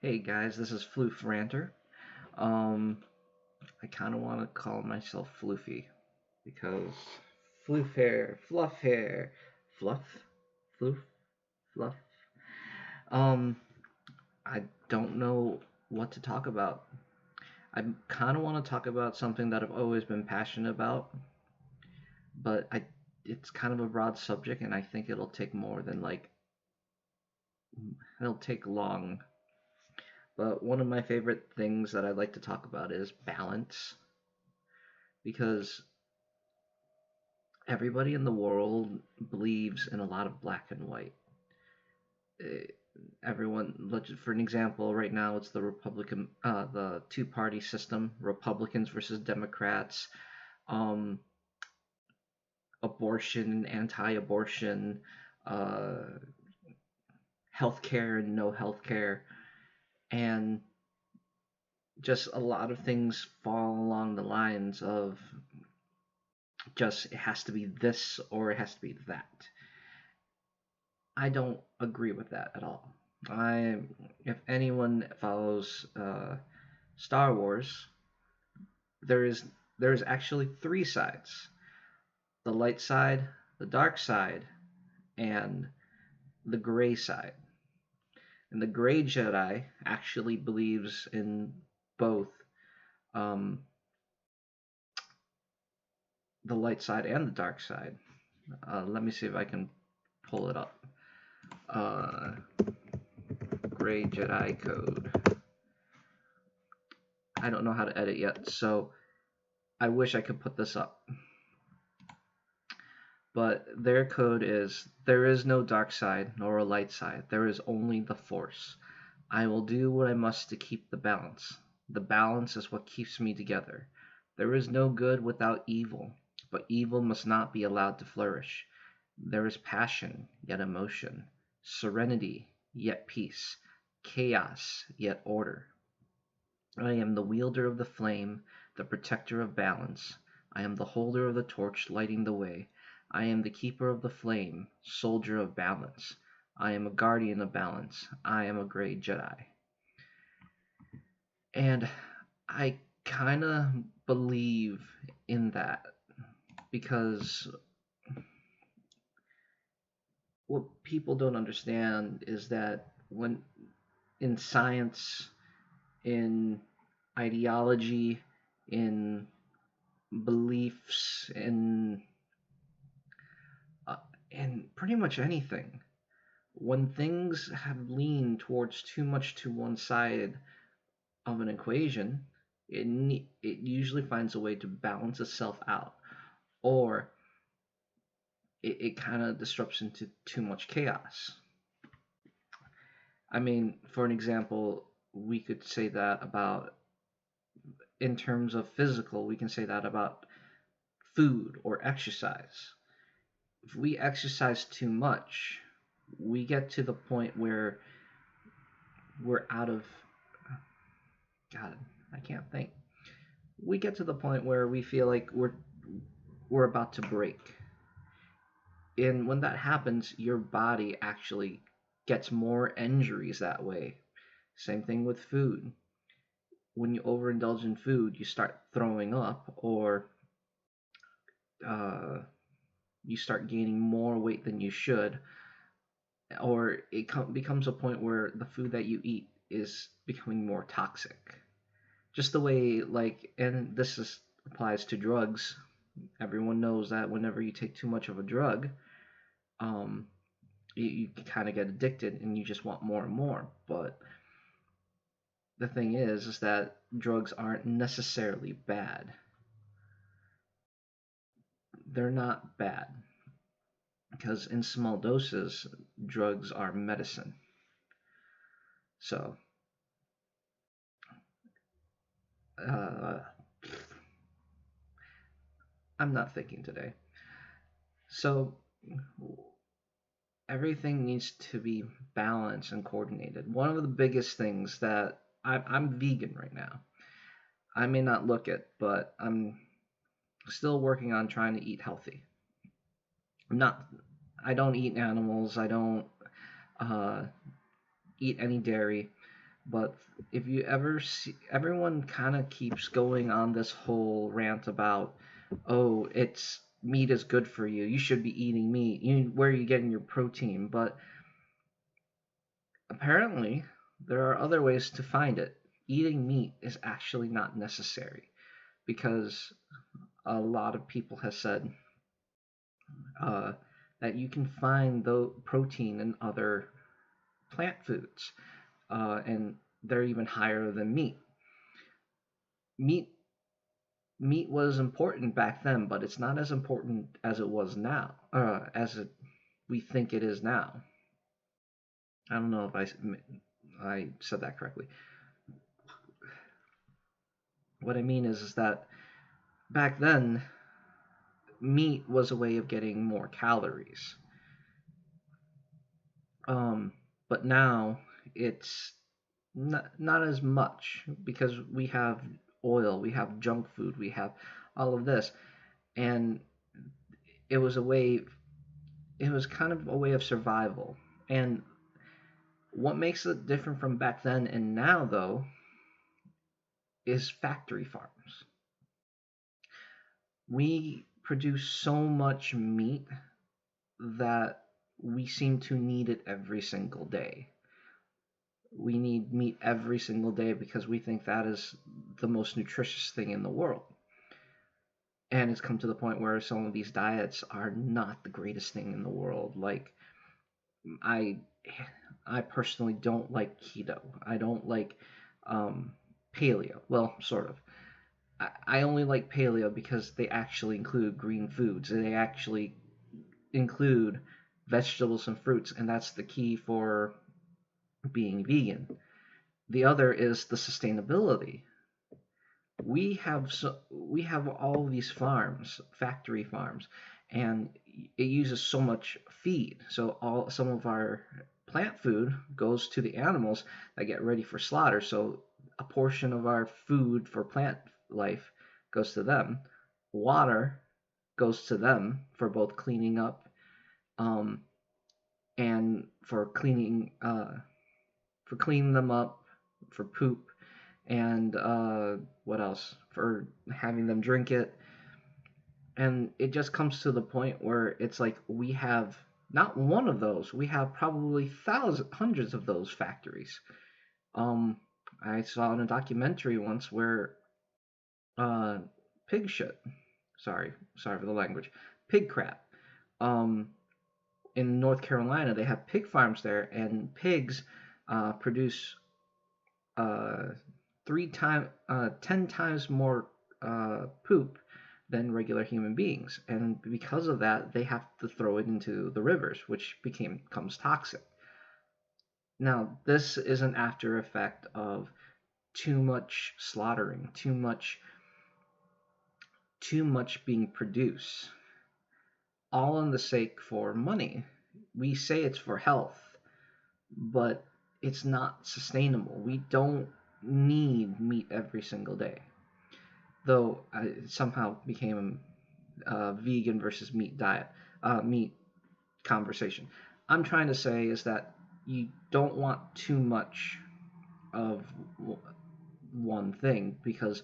Hey guys, this is Floof Ranter. Um, I kind of want to call myself Floofy because fluff hair, fluff, floof, fluff. Um, I don't know what to talk about. I kind of want to talk about something that I've always been passionate about, but it's kind of a broad subject, and I think it'll take long. But one of my favorite things that I'd like to talk about is balance because everybody in the world believes in a lot of black and white. Eh, Everyone, for an example, right now it's the two-party system, Republicans versus Democrats, um, abortion, anti-abortion, uh, healthcare and no healthcare, and just a lot of things fall along the lines of just it has to be this or it has to be that. I don't agree with that at all. I, if anyone follows Star Wars, there is there is actually three sides: the light side, the dark side, and the gray side. And the gray Jedi actually believes in both um, the light side and the dark side. Let me see if I can pull it up. Uh, Gray Jedi code. I don't know how to edit yet, so I wish I could put this up. But their code is there is no dark side nor a light side. There is only the force. I will do what I must to keep the balance. The balance is what keeps me together. There is no good without evil, but evil must not be allowed to flourish. There is passion, yet emotion, serenity, yet peace, chaos, yet order. I am the wielder of the flame, the protector of balance. I am the holder of the torch lighting the way. I am the keeper of the flame, soldier of balance. I am a guardian of balance. I am a great Jedi. And I kind of believe in that because what people don't understand is that when in science, in ideology, in beliefs, in pretty much anything, when things have leaned towards too much to one side of an equation, it usually finds a way to balance itself out, or it kind of disrupts into too much chaos. I mean, for an example, we could say that about, in terms of physical, we can say that about food or exercise. If we exercise too much, we get to the point where we're out of, God, I can't think. We get to the point where we feel like we're about to break. And when that happens, your body actually gets more injuries that way. Same thing with food. When you overindulge in food, you start throwing up, or uh, you start gaining more weight than you should, or becomes a point where the food that you eat is becoming more toxic. Just the way, and applies to drugs. Everyone knows that whenever you take too much of a drug, um, you kind of get addicted and you just want more and more. But the thing is that drugs aren't necessarily bad. They're not bad because in small doses, drugs are medicine. So, uh, I'm not thinking today. So, everything needs to be balanced and coordinated. One of the biggest things that I'm vegan right now. I may not look it, but I'm still working on trying to eat healthy. I'm not. I don't eat animals. I don't uh, eat any dairy. But if you ever see, everyone kind of keeps going on this whole rant about, oh, it's meat is good for you. You should be eating meat. Where are you getting your protein? But apparently, there are other ways to find it. Eating meat is actually not necessary because a lot of people have said uh, that you can find the protein in other plant foods, and they're even higher than meat. Meat meat was important back then, but it's not as important as it was now, we think it is now. I don't know if I said that correctly. What I mean is that back then, meat was a way of getting more calories. Um, but now it's not as much because we have oil, we have junk food, we have all of this, and it was a way. It was kind of a way of survival. And what makes it different from back then and now, though, is factory farms. We produce so much meat that we seem to need it every single day. We need meat every single day because we think that is the most nutritious thing in the world. And it's come to the point where some of these diets are not the greatest thing in the world. Like I I personally don't like keto. I don't like paleo. Well, sort of. I only like paleo because they actually include green foods. They actually include vegetables and fruits, and that's the key for being vegan. The other is the sustainability. We have all these farms, factory farms, and it uses so much feed. So all some of our plant food goes to the animals that get ready for slaughter. So a portion of our food for plant life goes to them. Water goes to them for both cleaning up, um, and for cleaning them up, for poop, and what else? For having them drink it. And it just comes to the point where it's like we have not one of those, we have probably thousands, hundreds of those factories. Um, I saw in a documentary once where uh, pig shit, sorry for the language, pig crap. Um, in North Carolina, they have pig farms there, and pigs produce uh, 10 times more poop than regular human beings, and because of that, they have to throw it into the rivers, which becomes toxic. Now, this is an after effect of too much slaughtering, too much being produced, all in the sake for money. We say it's for health, but it's not sustainable. We don't need meat every single day. Though I somehow became a vegan versus meat conversation. I'm trying to say is that you don't want too much of one thing because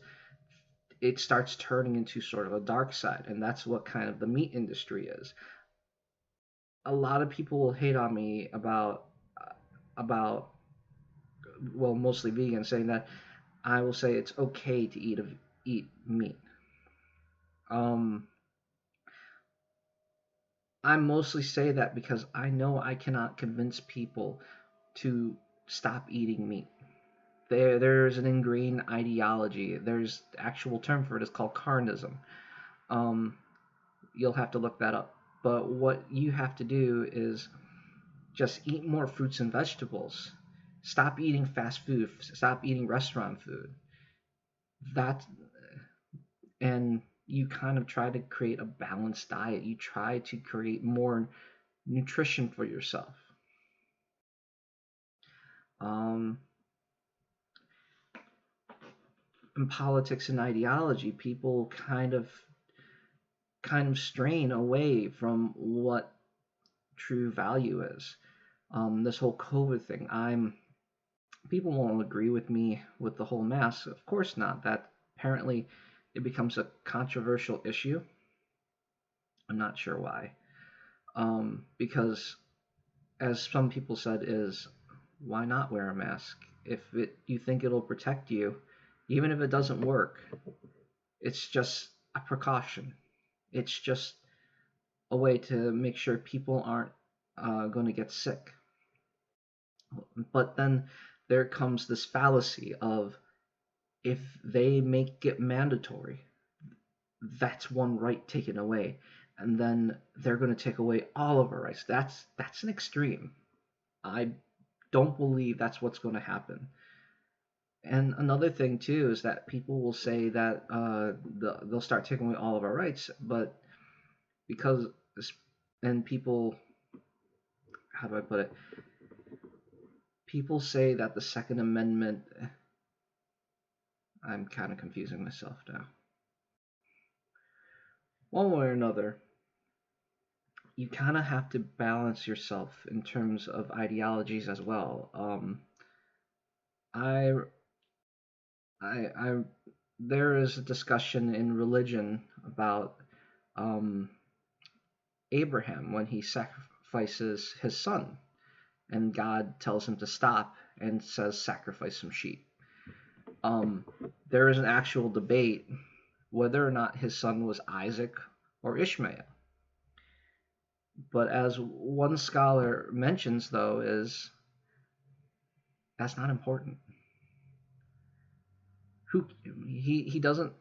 it starts turning into sort of a dark side, and that's what kind of the meat industry is. A lot of people will hate on me about well, mostly vegan, saying that I will say it's okay to eat meat. Um, I mostly say that because I know I cannot convince people to stop eating meat. There's an ingrained ideology. There's the actual term for it is called carnism. Um, you'll have to look that up. But what you have to do is just eat more fruits and vegetables. Stop eating fast food. Stop eating restaurant food. That and you kind of try to create a balanced diet. You try to create more nutrition for yourself. Um, in politics and ideology, people kind of strain away from what true value is. This whole COVID thing, People won't agree with me with the whole mask. Of course not. That apparently it becomes a controversial issue. I'm not sure why. Because as some people said, is why not wear a mask if you think it'll protect you, even if it doesn't work? It's just a precaution. It's just a way to make sure people aren't going to get sick. But then there comes this fallacy of if they make it mandatory, that's one right taken away, and then they're going to take away all of our rights. That's an extreme. I don't believe that's what's going to happen. And another thing too is that people will say that they'll start taking away all of our rights, but because and people, how do I put it? People say that the Second Amendment. I'm kind of confusing myself now. One way or another, you kind of have to balance yourself in terms of ideologies as well. I, I, there is a discussion in religion about um, Abraham when he sacrifices his son, and God tells him to stop and says sacrifice some sheep. Um, there is an actual debate whether or not his son was Isaac or Ishmael. But as one scholar mentions, though, is that's not important. Who he doesn't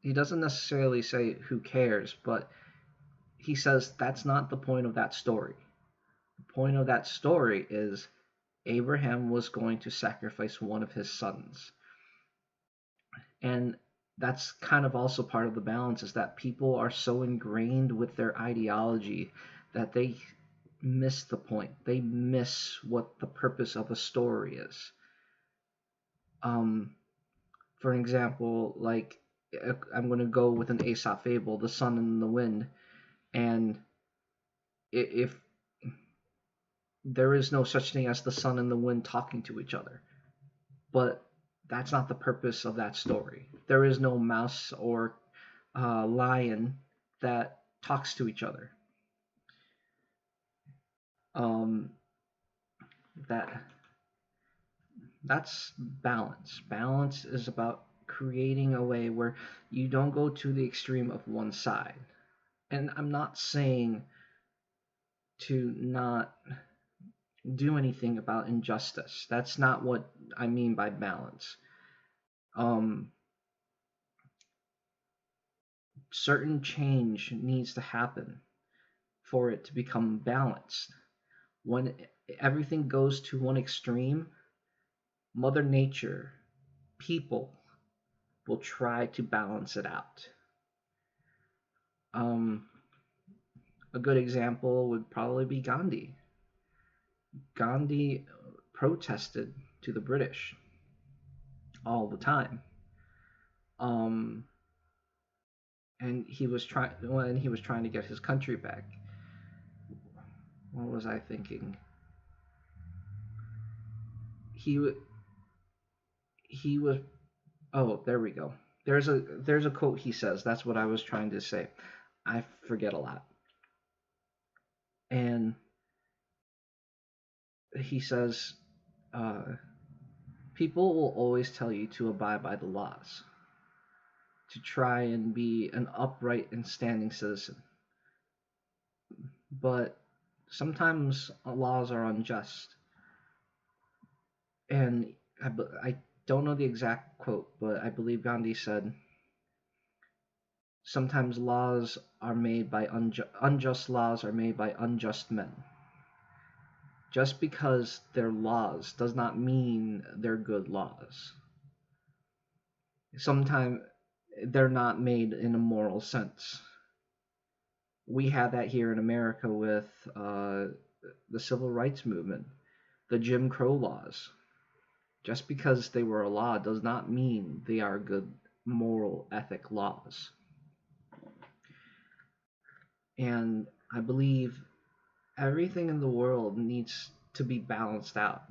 necessarily say who cares, but he says that's not the point of that story. The point of that story is Abraham was going to sacrifice one of his sons. And that's kind of also part of the balance is that people are so ingrained with their ideology that they miss the point. They miss what the purpose of a story is. For an example, like I'm going to go with an Aesop fable, The Sun and the Wind, and if there is no such thing as the sun and the wind talking to each other, but that's not the purpose of that story. There is no mouse or lion that talks to each other. Um, that that's balance. Balance is about creating a way where you don't go to the extreme of one side. And I'm not saying to not do anything about injustice. That's not what I mean by balance. Um, certain change needs to happen for it to become balanced. When everything goes to one extreme, Mother Nature, people will try to balance it out. Um, a good example would probably be Gandhi. Gandhi protested to the British all the time. Um, and he was trying when he was trying to get his country back. What was I thinking? He he was oh, there we go. There's a quote he says. That's what I was trying to say. I forget a lot. And he says, uh, people will always tell you to abide by the laws, to try and be an upright and standing citizen. But sometimes laws are unjust. And I don't know the exact quote, but I believe Gandhi said, sometimes laws are made by unjust laws are made by unjust men. Just because they're laws does not mean they're good laws. Sometimes they're not made in a moral sense. We had that here in America with the civil rights movement, the Jim Crow laws. Just because they were a law does not mean they are good moral ethic laws. And I believe everything in the world needs to be balanced out.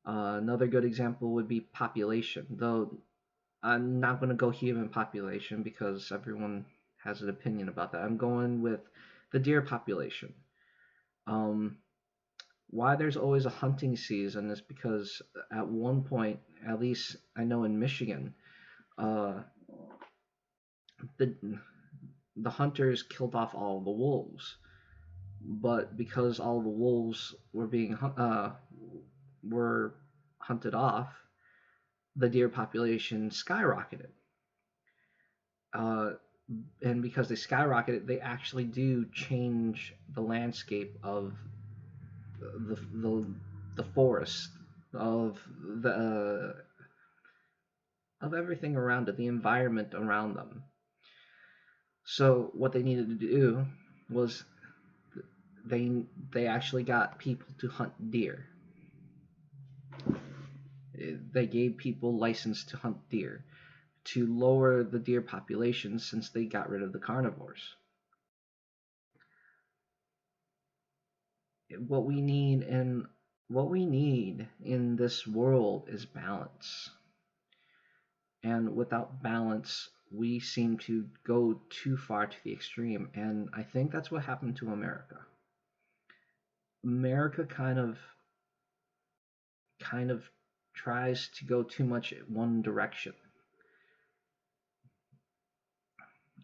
Another good example would be population, though I'm not going to go human population because everyone has an opinion about that. I'm going with the deer population. Um, why there's always a hunting season is because at one point, at least I know in Michigan, uh, the the hunters killed off all the wolves, but because all the wolves were hunted off, the deer population skyrocketed. Uh, and because they skyrocketed, they actually do change the landscape of the forest, of the of everything around it, the environment around them. So what they needed to do was they actually got people to hunt deer. They gave people license to hunt deer to lower the deer population since they got rid of the carnivores. What we need in what we need in this world is balance. And without balance, we seem to go too far to the extreme. And I think that's what happened to America. America kind of tries to go too much in one direction.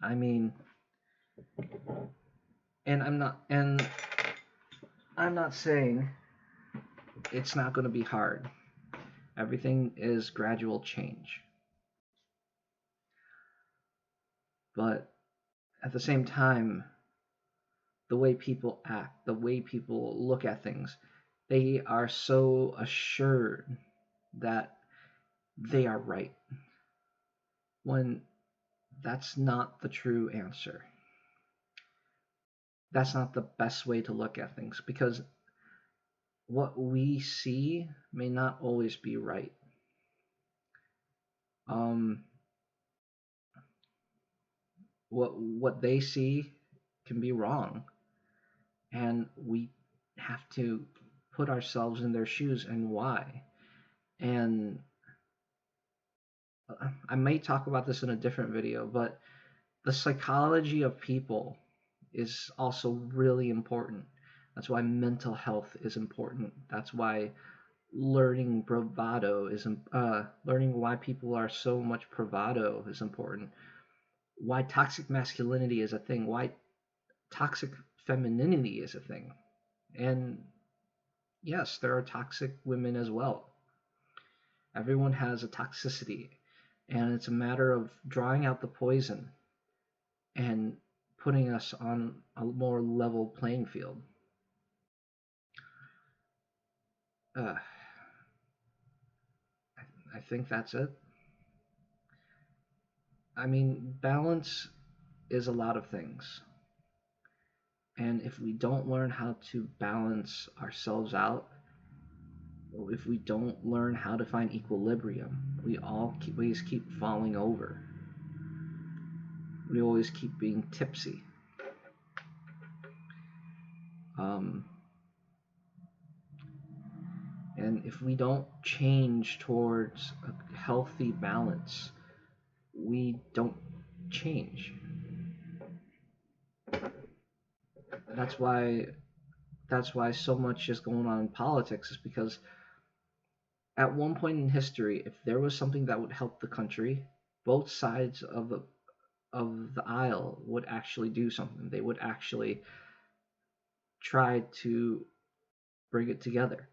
I mean, and I'm not saying it's not going to be hard. Everything is gradual change. But at the same time, the way people act, the way people look at things, they are so assured that they are right when that's not the true answer. That's not the best way to look at things because what we see may not always be right. Um, what they see can be wrong, and we have to put ourselves in their shoes and why. And I may talk about this in a different video, but the psychology of people is also really important. That's why mental health is important. That's why learning bravado is learning why people are so much bravado is important. Why toxic masculinity is a thing. Why toxic femininity is a thing. And yes, there are toxic women as well. Everyone has a toxicity, and it's a matter of drawing out the poison and putting us on a more level playing field. Uh, I think that's it. I mean, balance is a lot of things. And if we don't learn how to balance ourselves out, if we don't learn how to find equilibrium, we always keep falling over. We always keep being tipsy. Um, and if we don't change towards a healthy balance, we don't change. That's why so much is going on in politics is because at one point in history, if there was something that would help the country, both sides of the aisle would actually do something. They would actually try to bring it together.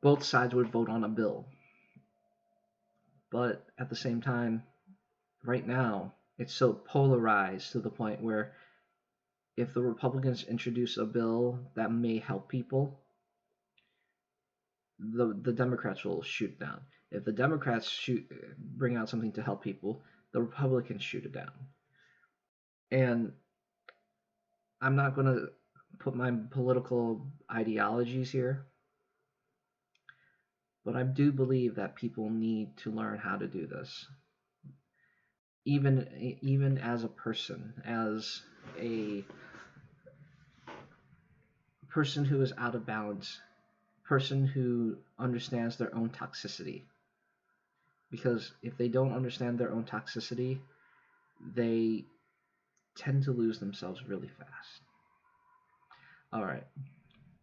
Both sides would vote on a bill. But at the same time, right now, it's so polarized to the point where if the Republicans introduce a bill that may help people, the Democrats will shoot down. If the Democrats bring out something to help people, the Republicans shoot it down. And I'm not going to put my political ideologies here, but I do believe that people need to learn how to do this. Even as a person, as a person who is out of balance, person who understands their own toxicity. Because if they don't understand their own toxicity, they tend to lose themselves really fast. All right.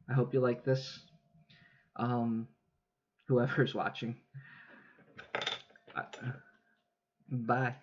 I hope you like this. Um, Whoever's watching. Bye.